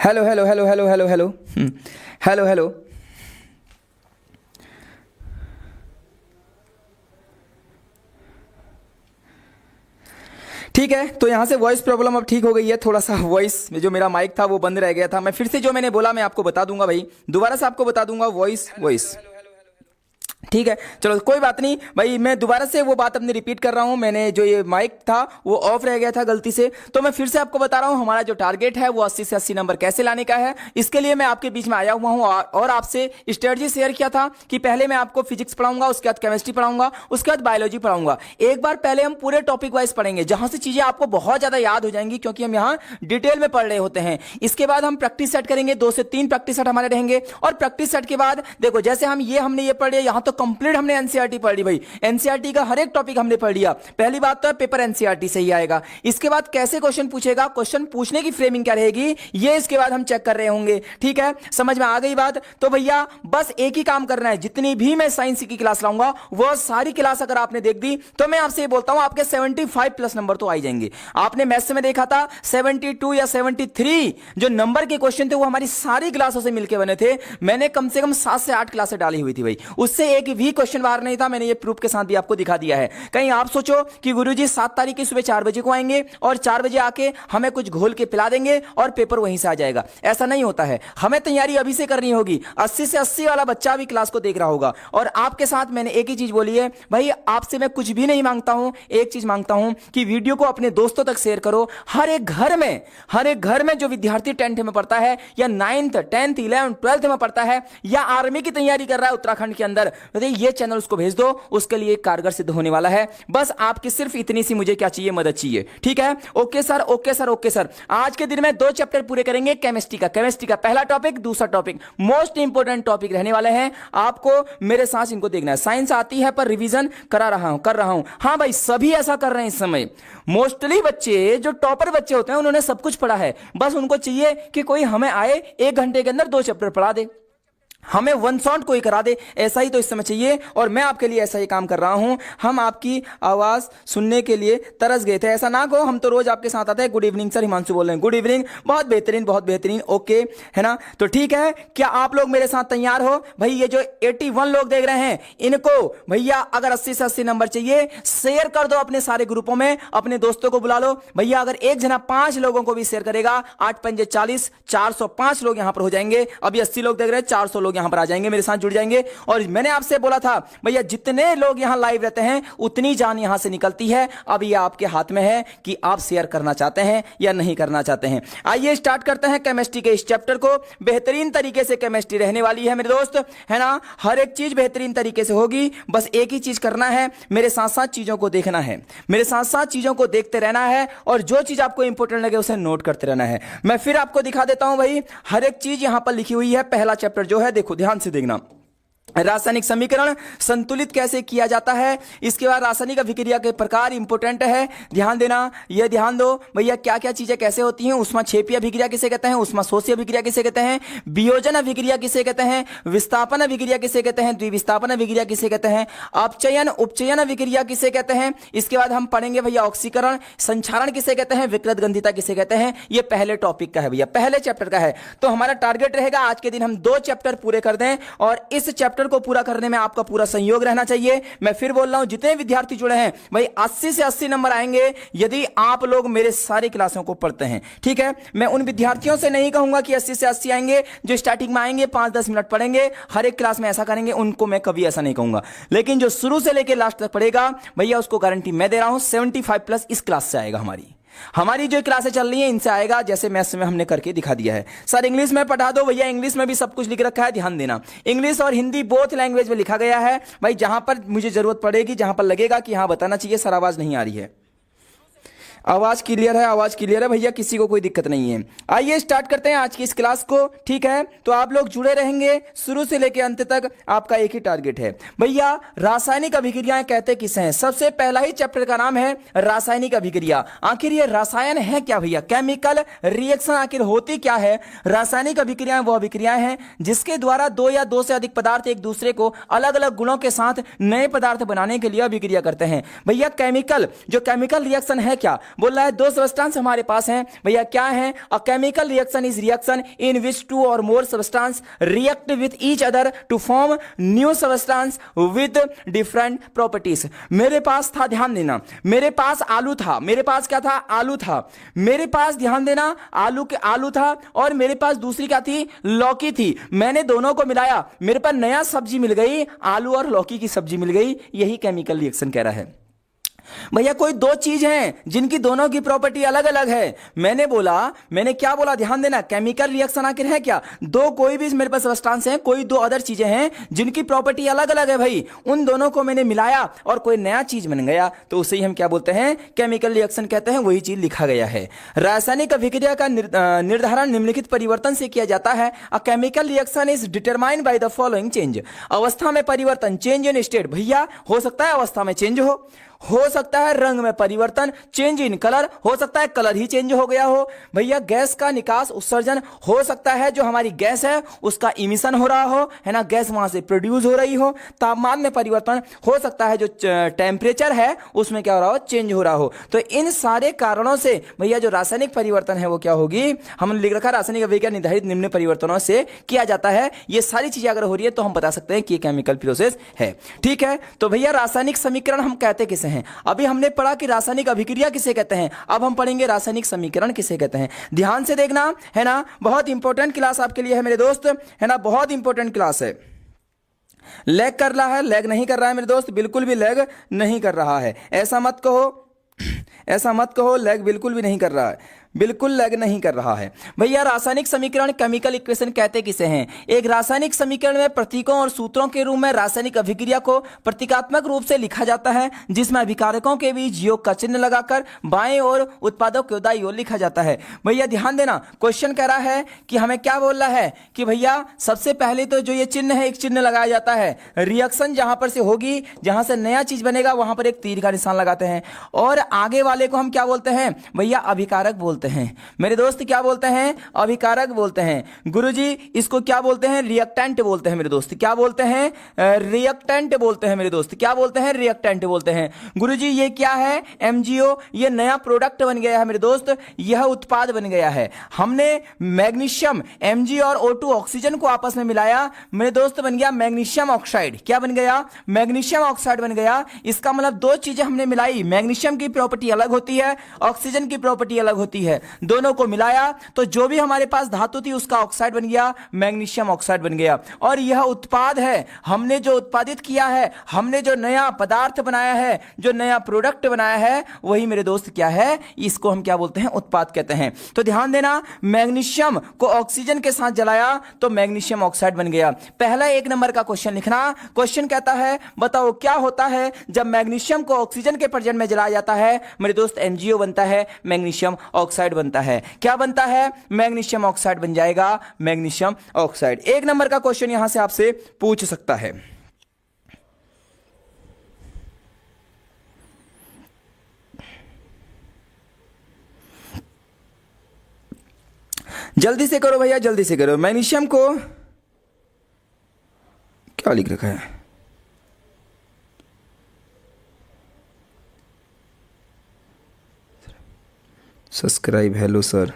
Hello hello hello hello hello hello hello hello. ठीक है, तो यहाँ से वॉइस प्रॉब्लम अब ठीक हो गई है। थोड़ा सा वॉइस जो मेरा माइक था वो बंद रह गया था। मैं फिर से जो मैंने बोला मैं आपको बता दूंगा भाई, दोबारा से आपको बता दूंगा। वॉइस वॉइस ठीक है, चलो कोई बात नहीं भाई। मैं दोबारा से वो बात अपनी रिपीट कर रहा हूं। मैंने जो ये माइक था वो ऑफ रह गया था गलती से, तो मैं फिर से आपको बता रहा हूं हमारा जो टारगेट है वो 80 से 80 नंबर कैसे लाने का है। इसके लिए मैं आपके बीच में आया हुआ हूं और आपसे स्ट्रेटजी शेयर किया था कि पहले मैं आपको फिजिक्स पढ़ाऊंगा, उसके बाद केमिस्ट्री पढ़ाऊंगा, उसके बाद बायोलॉजी पढ़ाऊंगा। एक बार पहले हम पूरे टॉपिक वाइज पढ़ेंगे जहां से चीजें आपको बहुत ज्यादा याद हो जाएंगी, क्योंकि हम यहाँ डिटेल में पढ़ रहे होते हैं। इसके बाद हम प्रैक्टिस सेट करेंगे, 2 से 3 प्रैक्टिस सेट हमारे रहेंगे। और प्रैक्टिस सेट के बाद देखो, जैसे हमने ये पढ़ लिया, यहां तो कंप्लीट हमने एनसीईआरटी पढ़ ली भाई। एनसीईआरटी का हर एक टॉपिक हमने पढ़ लिया। पहली बात तो है पेपर एनसीईआरटी से ही आएगा। इसके बाद कैसे क्वेश्चन पूछेगा, क्वेश्चन पूछने की फ्रेमिंग क्या रहेगी, ये इसके बाद हम चेक कर रहे होंगे। ठीक है, समझ में आ गई बात? तो भैया बस एक ही काम करना है, जितनी भी मैं साइंस की क्लास लाऊंगा वो सारी क्लास अगर आपने देख दी तो मैं आपसे ये बोलता हूं आपके 75 प्लस नंबर तो आ जाएंगे। आपने मैथ्स में देखा था 72 या 73 जो नंबर के क्वेश्चन थे वो हमारी सारी क्लासों से मिलकर बने थे। मैंने कम से कम 7 से 8 क्लासें डाली हुई थी भाई, उससे एक भी क्वेश्चन बाहर नहीं था। मैंने ये प्रूफ के साथ भी आपको दिखा दिया है। कहीं आप सोचो कि गुरुजी 7 तारीख की सुबह 4 बजे को आएंगे और 4 बजे आके हमें कुछ घोल के पिला देंगे और पेपर वहीं से आ जाएगा, ऐसा नहीं होता है। हमें तैयारी अभी से करनी होगी। 80 से 80 वाला बच्चा भी क्लास को देख रहा होगा। और आपके साथ मैंने एक ही चीज बोली है भाई, आपसे मैं कुछ भी नहीं मांगता हूं, एक चीज मांगता हूं कि वीडियो को अपने दोस्तों तक शेयर करो। हर एक घर में जो विद्यार्थी 10th में पढ़ता है या 9th 10th 11th 12th में पढ़ता है या आर्मी की तैयारी कर रहा है उत्तराखंड के अंदर, ये चैनल उसको भेज दो, उसके लिए कारगर सिद्ध होने वाला है। बस आपकी सिर्फ इतनी सी मुझे क्या चाहिए, मदद चाहिए। ठीक है, okay sir, okay sir, okay sir. आज के दिन में 2 चैप्टर पूरे करेंगे केमिस्ट्री का पहला टॉपिक, दूसरा टॉपिक मोस्ट इंपोर्टेंट टॉपिक रहने वाले हैं। आपको मेरे साथ इनको देखना है। साइंस आती है पर रिवीजन कर रहा हूं। हाँ भाई, सभी ऐसा कर रहे हैं इस समय। मोस्टली बच्चे जो टॉपर बच्चे होते हैं उन्होंने सब कुछ पढ़ा है, बस उनको चाहिए कि कोई हमें आए 1 घंटे के अंदर 2 चैप्टर पढ़ा दे, हमें वन शॉट कोई करा दे, ऐसा ही तो इस समय चाहिए। और मैं आपके लिए ऐसा ही काम कर रहा हूं। हम आपकी आवाज सुनने के लिए तरस गए थे। ऐसा ना कहो, हम तो रोज आपके साथ आते हैं। गुड इवनिंग सर, हिमांशु बोल रहे हैं। गुड इवनिंग, बहुत बेहतरीन, बहुत बेहतरीन। ओके है ना, तो ठीक है। क्या आप लोग मेरे साथ तैयार हो भाई? ये जो 81 लोग देख रहे हैं इनको भैया अगर 80 से 80 नंबर चाहिए, शेयर कर दो अपने सारे ग्रुपों में, अपने दोस्तों को बुला लो भैया। अगर एक जना 5 लोगों को भी शेयर करेगा, 8 पंजे 40, 405 लोग यहां पर हो जाएंगे। अभी 80 लोग देख रहे हैं, 400 लोग यहां पर आ जाएंगे, मेरे साथ जुड़ जाएंगे। और मैंने आपसे बोला था भैया जितने लोग यहां लाइव रहते हैं उतनी जान यहां से निकलती है। अब ये आपके हाथ में है कि आप शेयर करना चाहते हैं या नहीं करना चाहते हैं। आइए स्टार्ट करते हैं केमिस्ट्री के इस चैप्टर को। बेहतरीन तरीके से केमिस्ट्री रहने वाली है मेरे दोस्त, है ना। हर एक चीज बेहतरीन तरीके से होगी। बस एक ही चीज करना है, मेरे साथ साथ चीजों को देखना है, मेरे साथ साथ चीजों को देखते रहना है। और जो चीज आपको इंपॉर्टेंट लगे उसे नोट करते रहना है। मैं फिर आपको दिखा देता हूं भाई, हर एक चीज यहां पर लिखी हुई है। पहला चैप्टर जो है, देखो ध्यान से देखना, रासायनिक समीकरण संतुलित कैसे किया जाता है। इसके बाद रासायनिक अभिक्रिया के प्रकार इंपोर्टेंट है, ध्यान देना। ये ध्यान दो भैया क्या क्या चीजें कैसे होती हैं। उष्माक्षेपीय अभिक्रिया किसे कहते हैं, उष्माशोषी अभिक्रिया किसे कहते हैं, वियोजन अभिक्रिया किसे कहते हैं, विस्थापन अभिक्रिया किसे कहते हैं, द्विविस्थापन अभिक्रिया किसे कहते हैं, अपचयन उपचयन अभिक्रिया किसे कहते हैं। इसके बाद हम पढ़ेंगे भैया ऑक्सीकरण, संक्षारण किसे कहते हैं, विकृत गंधिता किसे कहते हैं। ये पहले टॉपिक का है भैया, पहले चैप्टर का है। तो हमारा टारगेट रहेगा आज के दिन हम 2 चैप्टर पूरे कर दें, और इस चैप्टर को पूरा करने में आपका पूरा सहयोग रहना चाहिए। मैं फिर बोल रहा हूं, जितने विद्यार्थी जुड़े हैं भाई 80 से 80 नंबर आएंगे यदि आप लोग मेरे सारी क्लासों को पढ़ते हैं। ठीक है, मैं उन विद्यार्थियों से नहीं कहूंगा कि 80 से 80 आएंगे जो स्टार्टिंग में आएंगे 5-10 मिनट पढ़ेंगे, हर एक क्लास में ऐसा करेंगे, उनको मैं कभी ऐसा नहीं कहूंगा। लेकिन जो शुरू से लेकर लास्ट तक पढ़ेगा भैया उसको गारंटी मैं दे रहा हूं 75 प्लस इस क्लास से आएगा। हमारी जो क्लासें चल रही हैं इनसे आएगा, जैसे मैथ्स में हमने करके दिखा दिया है। सर इंग्लिश में पढ़ा दो भैया, इंग्लिश में भी सब कुछ लिख रखा है, ध्यान देना। इंग्लिश और हिंदी बोथ लैंग्वेज में लिखा गया है भाई। जहां पर मुझे जरूरत पड़ेगी, जहां पर लगेगा कि हाँ बताना चाहिए सर आवाज नहीं आ रही है, आवाज क्लियर है, आवाज क्लियर है भैया, किसी को कोई दिक्कत नहीं है। आइए स्टार्ट करते हैं आज की इस क्लास को। ठीक है, तो आप लोग जुड़े रहेंगे शुरू से लेकर अंत तक। आपका एक ही टारगेट है भैया, रासायनिक अभिक्रियाएं कहते किसे हैं। सबसे पहला ही चैप्टर का नाम है रासायनिक अभिक्रिया। आखिर ये रसायन है क्या भैया, केमिकल रिएक्शन आखिर होती क्या है। रासायनिक अभिक्रियाएं वो अभिक्रियाएं हैं जिसके द्वारा 2 या 2 से अधिक पदार्थ एक दूसरे को अलग अलग गुणों के साथ नए पदार्थ बनाने के लिए अभिक्रिया करते हैं। भैया केमिकल, जो केमिकल रिएक्शन है क्या, बोल रहा है दो सब्सटेंस हमारे पास हैं भैया, क्या है? A chemical reaction is reaction in which two or more substances react with each other to form new substances with different properties. मेरे पास था, ध्यान देना, मेरे पास आलू था, मेरे पास क्या था? आलू था। मेरे पास, ध्यान देना, आलू था और मेरे पास दूसरी क्या थी? लौकी थी। मैंने दोनों को मिलाया, मेरे पास नया सब्जी मिल गई, आलू और लौकी की सब्जी मिल गई। यही केमिकल रिएक्शन कह रहा है। भैया कोई दो चीज हैं जिनकी दोनों की प्रॉपर्टी अलग अलग है। मैंने क्या बोला? ध्यान देना, केमिकल रिएक्शन आखिर है क्या? दो कोई भी मेरे पास सब्सटेंस है, कोई दो अदर चीजें हैं जिनकी प्रॉपर्टी अलग अलग है भाई, उन दोनों को मैंने मिलाया और कोई नया चीज बन गया, तो उसे ही हम क्या बोलते हैं? केमिकल रिएक्शन कहते हैं। वही चीज लिखा गया है। रासायनिक अभिक्रिया का निर्धारण निम्नलिखित परिवर्तन से किया जाता है। A chemical reaction is determined by the following change. अवस्था में परिवर्तन, चेंज इन स्टेट। भैया हो सकता है अवस्था में चेंज हो सकता है रंग में परिवर्तन, चेंज इन कलर, हो सकता है कलर ही चेंज हो गया हो। भैया गैस का निकास उत्सर्जन, हो सकता है जो हमारी गैस है उसका इमिशन हो रहा हो, है ना, गैस वहां से प्रोड्यूस हो रही हो। तापमान में परिवर्तन, हो सकता है जो टेम्परेचर है उसमें क्या हो रहा हो? चेंज हो रहा हो। तो इन सारे कारणों से भैया जो रासायनिक परिवर्तन है वो क्या होगी? हमने लिख रखा रासायनिक अभिक्रिया निर्धारित निम्न परिवर्तनों से किया जाता है। ये सारी चीजें अगर हो रही है तो हम बता सकते हैं कि ये केमिकल प्रोसेस है। ठीक है, तो भैया रासायनिक समीकरण हम कहते किसे हैं? अभी हमने पढ़ा कि रासायनिक अभिक्रिया किसे कहते हैं, अब हम पढ़ेंगे रासायनिक समीकरण किसे कहते हैं। ध्यान से देखना, है ना, बहुत इंपॉर्टेंट क्लास आपके लिए है मेरे दोस्त, है ना, बहुत इंपॉर्टेंट क्लास है। लैग कर रहा है? लैग नहीं कर रहा है मेरे दोस्त, बिल्कुल भी लैग नहीं कर रहा है। ऐसा मत कहो लैग बिल्कुल भी नहीं कर रहा है, बिल्कुल लैग नहीं कर रहा है। भैया रासायनिक समीकरण, केमिकल इक्वेशन कहते किसे हैं? एक रासायनिक समीकरण में प्रतीकों और सूत्रों के रूप में रासायनिक अभिक्रिया को प्रतीकात्मक रूप से लिखा जाता है, जिसमें अभिकारकों के बीच योग का चिन्ह लगाकर बाएं ओर उत्पादों के दाईं ओर लिखा जाता है। भैया ध्यान देना, क्वेश्चन कह रहा है कि हमें क्या बोल रहा है कि भैया सबसे पहले तो जो ये चिन्ह है, एक चिन्ह लगाया जाता है, रिएक्शन जहां पर से होगी, जहां से नया चीज बनेगा वहां पर एक तीर का निशान लगाते हैं, और आगे वाले को हम क्या बोलते हैं? भैया अभिकारक बोलते हैं। मेरे दोस्त क्या बोलते हैं? अभिकारक बोलते हैं। गुरुजी इसको क्या बोलते हैं? रिएक्टेंट बोलते हैं। मेरे दोस्त क्या बोलते हैं? रिएक्टेंट बोलते हैं। मेरे दोस्त क्या बोलते हैं? रिएक्टेंट बोलते हैं। गुरुजी ये क्या है? एमजीओ, ये नया प्रोडक्ट बन गया है मेरे दोस्त, यह उत्पाद बन गया है। हमने मैग्नीशियम, एमजी और O2 ऑक्सीजन को आपस में मिलाया मेरे दोस्त, बन गया मैग्नीशियम ऑक्साइड। क्या बन गया? मैग्नीशियम ऑक्साइड बन गया। इसका मतलब दो चीजें हमने मिलाई, मैग्नीशियम की प्रॉपर्टी अलग होती है, ऑक्सीजन की प्रॉपर्टी अलग होती है, दोनों को मिलाया तो जो भी हमारे पास धातु थी उसका ऑक्साइड बन गया, मैग्नीशियम ऑक्साइड बन गया। और यह उत्पाद है, हमने जो उत्पादित किया है, हमने जो नया पदार्थ बनाया है, जो नया प्रोडक्ट बनाया है, वही मेरे दोस्त क्या है? इसको हम क्या बोलते हैं? उत्पाद कहते हैं। तो ध्यान देना, मैग्नीशियम को ऑक्सीजन के साथ जलाया तो मैग्नीशियम ऑक्साइड बन गया। पहला 1 नंबर का क्वेश्चन लिखना। क्वेश्चन कहता है बताओ क्या होता है जब मैग्नीशियम को ऑक्सीजन के प्रेजेंट में जलाया जाता है? मेरे दोस्त एमजीओ बनता है, मैग्नीशियम ऑक्साइड बनता है। क्या बनता है? मैग्नीशियम ऑक्साइड बन जाएगा, मैग्नीशियम ऑक्साइड। 1 नंबर का क्वेश्चन यहां से आपसे पूछ सकता है। जल्दी से करो भैया, जल्दी से करो। मैग्नीशियम को क्या लिख रखा है? Subscribe, hello sir.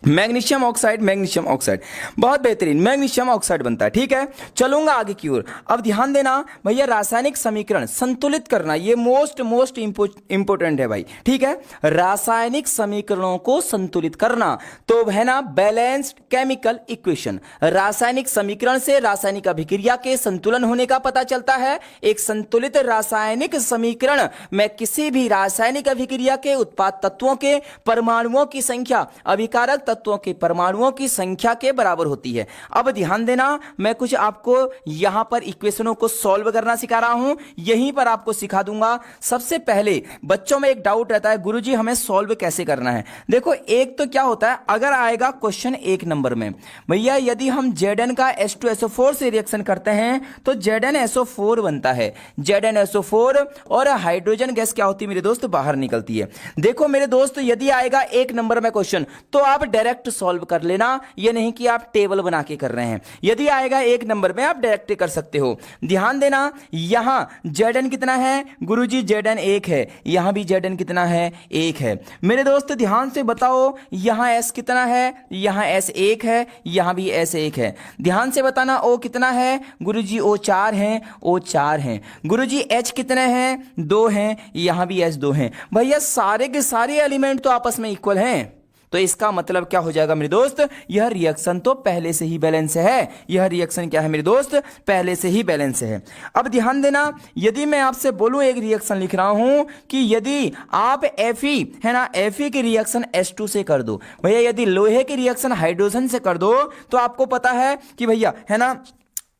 Magnesium oxide, magnesium oxide, बहुत बेहतरीन, मैग्नीशियम ऑक्साइड बनता है। ठीक है, चलूंगा आगे की ओर। अब ध्यान देना भैया, रासायनिक समीकरण संतुलित करना, ये मोस्ट इंपोर्टेंट है भाई। ठीक है, रासायनिक समीकरणों को संतुलित करना, तो है ना बैलेंस्ड केमिकल इक्वेशन। रासायनिक समीकरण से रासायनिक अभिक्रिया के संतुलन होने का पता चलता है। एक संतुलित रासायनिक समीकरण में किसी भी रासायनिक अभिक्रिया के उत्पाद तत्वों के परमाणुओं की संख्या अभिकारक तत्वों के परमाणुओं की संख्या के बराबर होती है। अब ध्यान देना, मैं कुछ आपको यहां पर इक्वेशनों को सॉल्व करना सिखा रहा हूं, यहीं पर आपको सिखा दूंगा। सबसे पहले बच्चों में एक डाउट रहता है, गुरुजी हमें सॉल्व कैसे करना है। देखो, एक तो क्या होता है, अगर आएगा क्वेश्चन 1 नंबर में, भैया यदि हम Zn का H2SO4 से रिएक्शन करते हैं तो ZnSO4 बनता है। ZnSO4 और हाइड्रोजन गैस क्या होती है मेरे दोस्त? बाहर निकलती है। देखो मेरे दोस्त, यदि आएगा 1 नंबर में क्वेश्चन तो आप डायरेक्ट सॉल्व कर लेना, ये नहीं कि आप टेबल बना के कर रहे हैं। यदि आएगा एक नंबर में आप डायरेक्ट कर सकते हो। ध्यान देना, यहां Zn कितना है गुरुजी, Zn 1 है, यहां भी Zn कितना है 1 है। मेरे दोस्त ध्यान से बताओ, यहां S कितना है, यहां S 1 है, यहां भी S 1 है। ध्यान से बताना O कितना है गुरुजी, O 4 है, O 4 है। गुरुजी H कितने हैं 2 हैं, यहां भी H 2 हैं। भैया सारे के सारे एलिमेंट तो आपस में इक्वल हैं, तो इसका मतलब क्या हो जाएगा मेरे दोस्त, यह रिएक्शन तो पहले से ही बैलेंस है। यह रिएक्शन क्या है मेरे दोस्त, पहले से ही बैलेंस है। अब ध्यान देना, यदि मैं आपसे बोलूं एक रिएक्शन लिख रहा हूं कि यदि आप Fe है ना, Fe की रिएक्शन H2 से कर दो, भैया यदि लोहे की रिएक्शन हाइड्रोजन से कर दो, तो आपको पता है कि भैया है ना,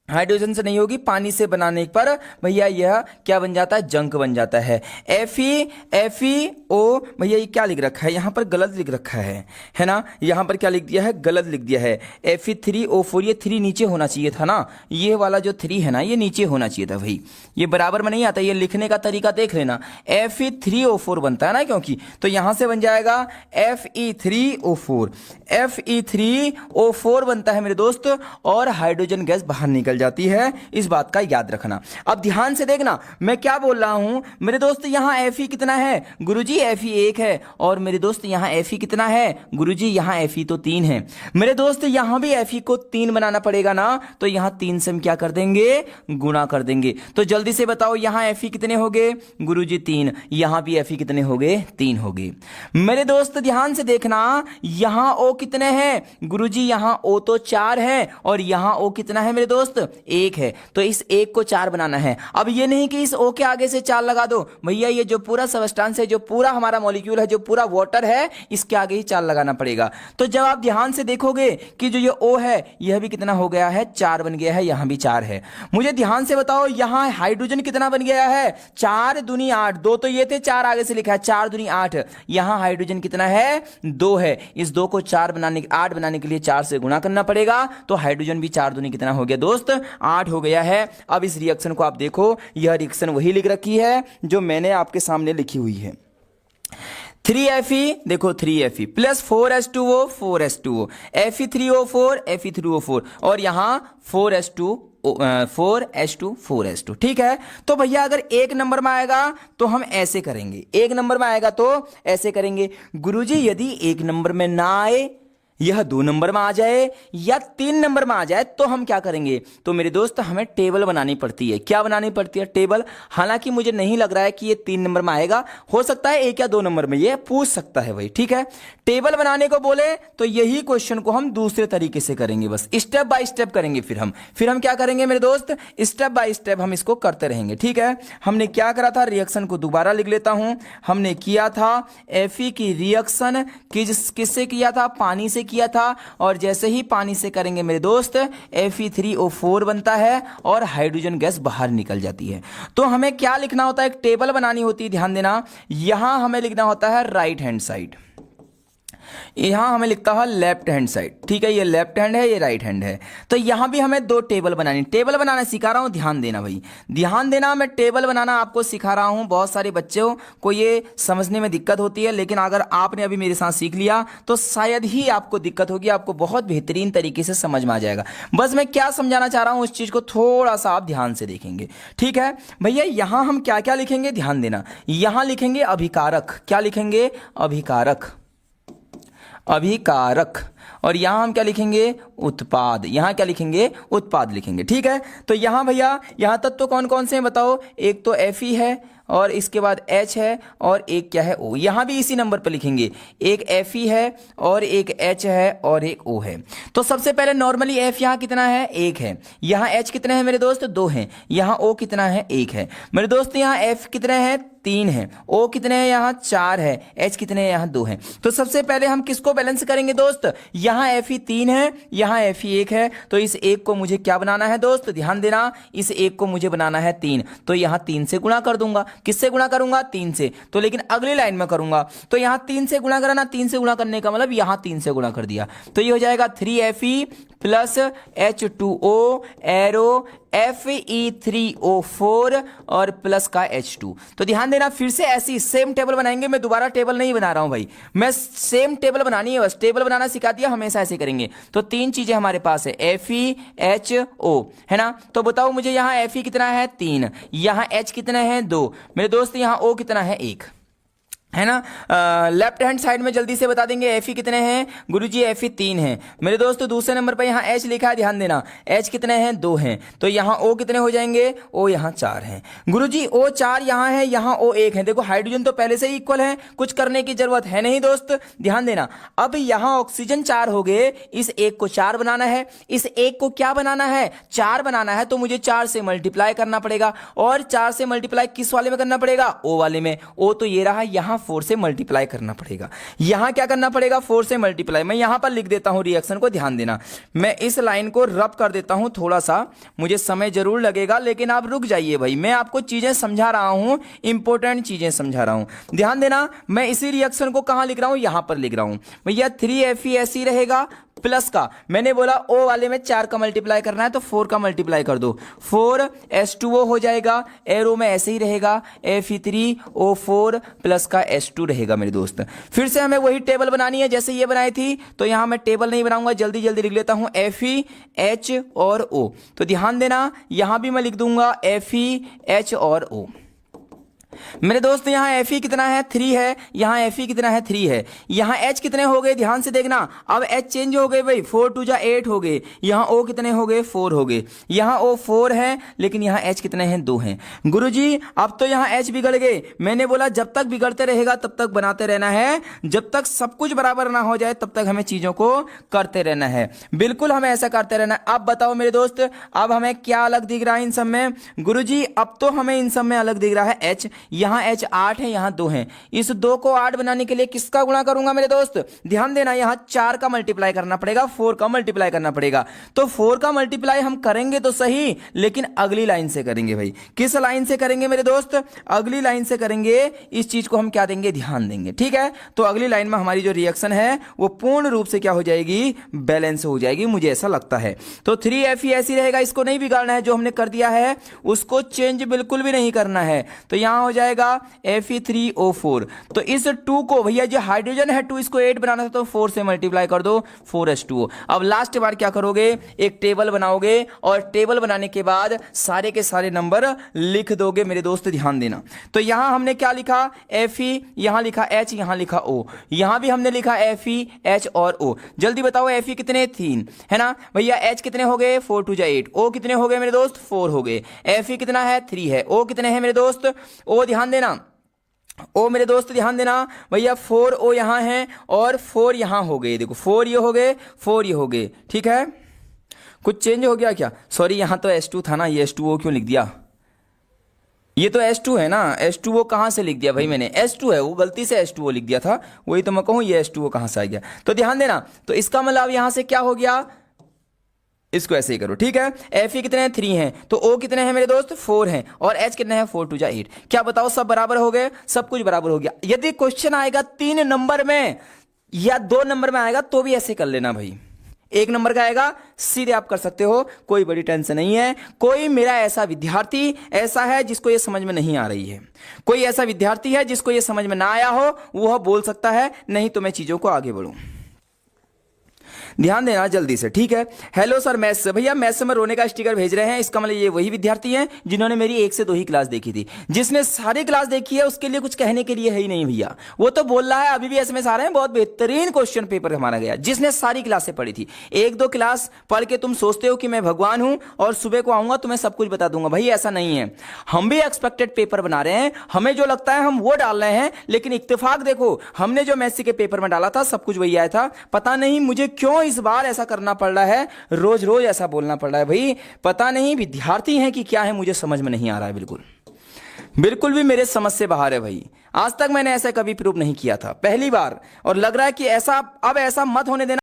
हाइड्रोजन से नहीं होगी, पानी से बनाने पर भैया यह क्या बन जाता है, जंक बन जाता है। FeO, भैया ये क्या लिख रखा है यहाँ पर, गलत लिख रखा है ना, यहाँ पर क्या लिख दिया है, गलत लिख दिया है। Fe3O4, ये 3 नीचे होना चाहिए था ना, ये वाला जो 3 है ना ये नीचे होना चाहिए था भाई, ये बराबर में नहीं आता, ये लिखने का तरीका देख लेना। Fe3O4 बनता है ना, क्योंकि तो यहां से बन जाएगा Fe3O4, Fe3O4 बनता है मेरे दोस्त, और हाइड्रोजन गैस बाहर निकल जाती है, इस बात का याद रखना। अब ध्यान से देखना मैं क्या बोल रहा हूं मेरे दोस्त, यहां Fe कितना है गुरुजी, Fe 1 है, और मेरे दोस्त यहां Fe कितना है गुरुजी, यहां Fe तो 3 है। मेरे दोस्त यहां भी Fe को 3 बनाना पड़ेगा ना, तो यहां 3 से हम क्या कर देंगे, गुणा कर देंगे। तो जल्दी से बताओ यहां Fe कितने हो गए गुरुजी 3, यहां भी Fe कितने हो गए, 3 हो गए। मेरे दोस्त ध्यान से देखना, यहां O कितने हैं गुरुजी, यहां O तो 4 है, और यहां O कितना है मेरे दोस्त, 1 है, तो इस 1 को 4 बनाना है। अब ये नहीं कि इस O के आगे से 4 लगा दो, भैया ये जो पूरा सबस्टेंस है, जो पूरा हमारा मॉलिक्यूल है, जो पूरा वाटर है, इसके आगे ही 4 लगाना पड़ेगा। तो जब आप ध्यान से देखोगे कि जो ये O है यह भी कितना हो गया है, 4 बन गया है, यहां भी 4 है। मुझे ध्यान से बताओ यहां हाइड्रोजन कितना बन गया है, 4 दूनी 8, 2 तो ये थे, 4 आगे से लिखा है, 4 दूनी 8, यहां हाइड्रोजन कितना है, 2 है। इस 2 को 8 बनाने के लिए 4 से गुणा करना पड़ेगा, तो हाइड्रोजन भी 4 दूनी कितना हो गया दोस्त, 8 हो गया है। अब इस रिएक्शन को आप देखो, यह रिएक्शन वही लिख रखी है जो मैंने आपके सामने लिखी हुई है। 3Fe, देखो 3Fe plus 4H2O, 4H2O, Fe3O4, Fe3O4, और यहां 4H2 4H2, 4H2, ठीक है। तो भैया अगर एक नंबर में आएगा तो हम ऐसे करेंगे, एक नंबर में आएगा तो ऐसे करेंगे। गुरुजी यदि एक नंबर में ना आए, यह 2 नंबर में आ जाए या 3 नंबर में आ जाए, तो हम क्या करेंगे, तो मेरे दोस्त हमें टेबल बनानी पड़ती है। क्या बनानी पड़ती है, टेबल। हालांकि मुझे नहीं लग रहा है कि ये 3 नंबर में आएगा, हो सकता है 1 या 2 नंबर में, ये पूछ सकता है भाई, ठीक है। टेबल बनाने को बोले तो यही क्वेश्चन को हम दूसरे तरीके से करेंगे, बस स्टेप बाय स्टेप करेंगे। फिर हम क्या करेंगे मेरे दोस्त, स्टेप बाय स्टेप हम इसको करते रहेंगे, ठीक है। हमने क्या करा था, रिएक्शन को दोबारा लिख लेता हूं। हमने किया था Fe की रिएक्शन किससे किया था, पानी से किया था, और जैसे ही पानी से करेंगे मेरे दोस्त Fe3O4 बनता है और हाइड्रोजन गैस बाहर निकल जाती है। तो हमें क्या लिखना होता है, एक टेबल बनानी होती है। ध्यान देना, यहां हमें लिखना होता है राइट हैंड साइड, यहां हमें लिखता है लेफ्ट हैंड साइड, ठीक है। ये लेफ्ट हैंड है, ये राइट हैंड है। तो यहां भी हमें 2 टेबल बनानी, टेबल बनाना सिखा रहा हूं, ध्यान देना भाई, ध्यान देना। मैं टेबल बनाना आपको सिखा रहा हूं। बहुत सारे बच्चों को ये समझने में दिक्कत होती है, लेकिन अगर आपने अभी मेरे साथ सीख लिया तो शायद ही आपको दिक्कत होगी, आपको बहुत बेहतरीन तरीके से समझ में आ जाएगा। बस मैं क्या समझाना चाह रहा हूं, उस चीज को थोड़ा सा आप ध्यान से देखेंगे, ठीक है भैया। यहां हम क्या क्या लिखेंगे, ध्यान देना। यहां लिखेंगे अभिकारक, क्या लिखेंगे, अभिकारक, अभिकारक। और यहां हम क्या लिखेंगे, उत्पाद, यहां क्या लिखेंगे, उत्पाद लिखेंगे, ठीक है। तो यहां भैया यहां तत्व कौन कौन से हैं बताओ, एक तो Fe है, और इसके बाद H है, और एक क्या है O। यहां भी इसी नंबर पर लिखेंगे, एक Fe है और एक H है और एक O है। तो सबसे पहले नॉर्मली F यहां कितना है, 1 है। यहां H कितने हैं मेरे दोस्त, 2 हैं। यहां O कितना है, 1 है। मेरे दोस्त यहां F कितने हैं, 3 है। O कितने हैं, यहां 4 है। H कितने हैं, यहां 2 है। तो सबसे पहले हम किसको बैलेंस करेंगे दोस्त, यहां Fe 3 है, यहां Fe 1 है। तो इस 1 को मुझे क्या बनाना है दोस्त, ध्यान देना, इस 1 को मुझे बनाना है 3, तो यहां 3 से गुणा कर दूंगा। किससे गुणा करूंगा, 3 से। तो लेकिन अगली लाइन में करूंगा, तो यहां 3 से गुणा करना, 3 से गुणा करने का मतलब यहां 3 से गुणा कर दिया, तो ये हो जाएगा 3Fe plus H2O arrow Fe3O4 और प्लस का H2। तो ध्यान देना, फिर से ऐसी सेम टेबल बनाएंगे। मैं दोबारा टेबल नहीं बना रहा हूं भाई, मैं सेम टेबल बनानी है, बस टेबल बनाना सिखा दिया, हमेशा ऐसे करेंगे। तो तीन चीजें हमारे पास है, FeHO है ना। तो बताओ मुझे यहाँ Fe कितना है 3, यहाँ H कितना है 2, मेरे दोस्त यहाँ O कितना है 1, है ना। लेफ्ट हैंड साइड में जल्दी से बता देंगे Fe कितने हैं गुरुजी, Fe 3 है मेरे दोस्त। दूसरे नंबर पर यहाँ H लिखा है, ध्यान देना H कितने हैं 2 हैं। तो यहाँ O कितने हो जाएंगे, O यहाँ 4 हैं गुरुजी। O 4 यहाँ है, यहाँ O 1 है। देखो हाइड्रोजन तो पहले से ही इक्वल है, कुछ करने की जरूरत है नहीं दोस्त, ध्यान देना। अब यहाँ ऑक्सीजन 4 हो गए, इस एक को 4 बनाना है, इस एक को क्या बनाना है 4 बनाना है। तो मुझे 4 से मल्टीप्लाई करना पड़ेगा, और 4 से मल्टीप्लाई किस वाले में करना पड़ेगा, O वाले में। O तो ये रहा, यहाँ 4 से मल्टीप्लाई करना पड़ेगा, यहां क्या करना पड़ेगा 4 से मल्टीप्लाई। मैं यहां पर लिख देता हूं रिएक्शन को, ध्यान देना। मैं इस लाइन को रब कर देता हूं, थोड़ा सा मुझे समय जरूर लगेगा, लेकिन आप रुक जाइए भाई, मैं आपको चीजें समझा रहा हूं, इंपॉर्टेंट चीजें समझा रहा हूं, ध्यान देना। मैं इसी रिएक्शन को कहां लिख रहा हूं, यहां पर लिख रहा हूं भैया। 3FeSe रहेगा प्लस का, मैंने बोला O वाले में 4 का मल्टीप्लाई करना है, तो 4 का मल्टीप्लाई कर दो, 4H2O हो जाएगा। एरो में ऐसे ही रहेगा, Fe3O4 प्लस का H2 रहेगा मेरे दोस्त। फिर से हमें वही टेबल बनानी है जैसे ये बनाई थी, तो यहां मैं टेबल नहीं बनाऊंगा, जल्दी जल्दी लिख लेता हूं Fe H और O। तो ध्यान देना, यहां भी मैं लिख दूंगा Fe H और O मेरे दोस्त। यहाँ Fe कितना है 3 है, यहाँ Fe कितना है 3 है, यहाँ H कितने हो गए ध्यान से देखना। अब H चेंज हो गए भाई, 4 2 जा 8 हो गए, यहाँ O कितने हो गए 4 हो गए, यहाँ O 4 है, लेकिन यहाँ H कितने हैं 2 हैं गुरुजी। अब तो यहाँ H बिगड़ गए, मैंने बोला जब तक बिगड़ते रहेगा तब तक बनाते रहना है, जब तक सब कुछ बराबर ना हो जाए तब तक हमें चीजों को करते रहना है, बिल्कुल हमें ऐसा करते रहना है। अब बताओ मेरे दोस्त, अब हमें क्या अलग दिख रहा है इन सब में गुरुजी, अब तो हमें इन सब में अलग दिख रहा है H। यहाँ H 8 है, यहाँ 2 है, इस 2 को 8 बनाने के लिए किसका गुणा करूंगा मेरे दोस्त, ध्यान देना, यहाँ 4 का मल्टीप्लाई करना पड़ेगा, 4 का मल्टीप्लाई करना पड़ेगा। तो 4 का मल्टीप्लाई हम करेंगे तो सही, लेकिन अगली लाइन से करेंगे भाई। किस लाइन से करेंगे मेरे दोस्त, अगली लाइन से करेंगे। इस चीज को हम क्या देंगे, ध्यान देंगे, ठीक है। तो अगली लाइन में हमारी जो रिएक्शन है वो पूर्ण रूप से क्या हो जाएगी, बैलेंस हो जाएगी, मुझे ऐसा लगता है। तो 3FeSe रहेगा, इसको नहीं बिगाड़ना है, जो हमने कर दिया है उसको चेंज बिल्कुल भी नहीं करना है। तो यहां हो जाएगा Fe3O4। तो इस 2 को भैया जो हाइड्रोजन है 2, इसको 8 बनाना था, तो 4 से मल्टीप्लाई कर दो, 4H2O। अब लास्ट बार क्या करोगे, एक टेबल बनाओगे, और टेबल बनाने के बाद सारे के सारे नंबर लिख दोगे मेरे दोस्त, ध्यान देना। तो यहां हमने क्या लिखा, Fe, यहां लिखा H, यहां लिखा O, यहां भी हमने लिखा Fe H और O। जल्दी बताओ Fe कितने 3 है ना भैया, H कितने हो गए 4 2 जा 8, O कितने हो गए मेरे दोस्त 4 हो गए, Fe कितना है 3 है, O कितने हैं मेरे दोस्त, O ध्यान देना, ओ मेरे दोस्त ध्यान देना भैया, 4 O यहाँ है और 4 यहाँ हो गए, देखो 4 ये हो गए, 4 ये हो गए, ठीक है। कुछ चेंज हो गया क्या, सॉरी यहाँ तो H2 था ना, ये H2O क्यों लिख दिया, ये तो H2 है ना, H2O कहाँ से लिख दिया भाई मैंने, H2 है, वो गलती से H2O लिख दिया था, वही तो मैं कहूँ ये H2O कहाँ से आ गया। तो ध्यान देना, तो इसका मतलब यहाँ से क्या हो गया, इसको ऐसे ही करो, ठीक है। Fe कितने हैं 3 हैं, तो O कितने हैं मेरे दोस्त 4 हैं, और H कितने हैं 4 2 जा 8। क्या बताओ सब बराबर हो गए, सब कुछ बराबर हो गया। यदि क्वेश्चन आएगा 3 नंबर में या 2 नंबर में आएगा तो भी ऐसे कर लेना भाई, 1 नंबर का आएगा सीधे आप कर सकते हो, कोई बड़ी टेंशन नहीं है। कोई मेरा ऐसा विद्यार्थी ऐसा है जिसको ये समझ में नहीं आ रही है, कोई ऐसा विद्यार्थी है जिसको ये समझ में ना आया हो, वह बोल सकता है, नहीं तो मैं चीजों को आगे बढ़ूं। ध्यान देना जल्दी से, ठीक है। हेलो सर मैथ्स, भैया मैथ्स में रोने का स्टिकर भेज रहे हैं, इसका मतलब ये वही विद्यार्थी हैं जिन्होंने मेरी 1 से 2 ही क्लास देखी थी। जिसने सारी क्लास देखी है उसके लिए कुछ कहने के लिए है ही नहीं भैया, वो तो बोल रहा है अभी भी एसएमएस आ रहे हैं, बहुत बेहतरीन क्वेश्चन पेपर हमारा गया। जिसने सारी क्लासें पढ़ी थी, 1 2 क्लास पढ़ के तुम सोचते हो कि मैं भगवान हूं और सुबह को आऊंगा तुम्हें सब कुछ बता दूंगा, भाई ऐसा नहीं है। हम भी एक्सपेक्टेड पेपर बना रहे हैं, हमें जो लगता है हम वो डाल रहे हैं, लेकिन इत्तेफाक देखो हमने जो मैथ्स के पेपर में डाला था सब कुछ वही आया था। पता नहीं मुझे क्यों इस बार ऐसा करना पड़ रहा है, रोज रोज ऐसा बोलना पड़ रहा है भाई, पता नहीं विद्यार्थी हैं कि क्या है, मुझे समझ में नहीं आ रहा है, बिल्कुल भी मेरे समझ से बाहर है भाई। आज तक मैंने ऐसा कभी प्रूव नहीं किया था, पहली बार, और लग रहा है कि ऐसा अब ऐसा मत होने देना।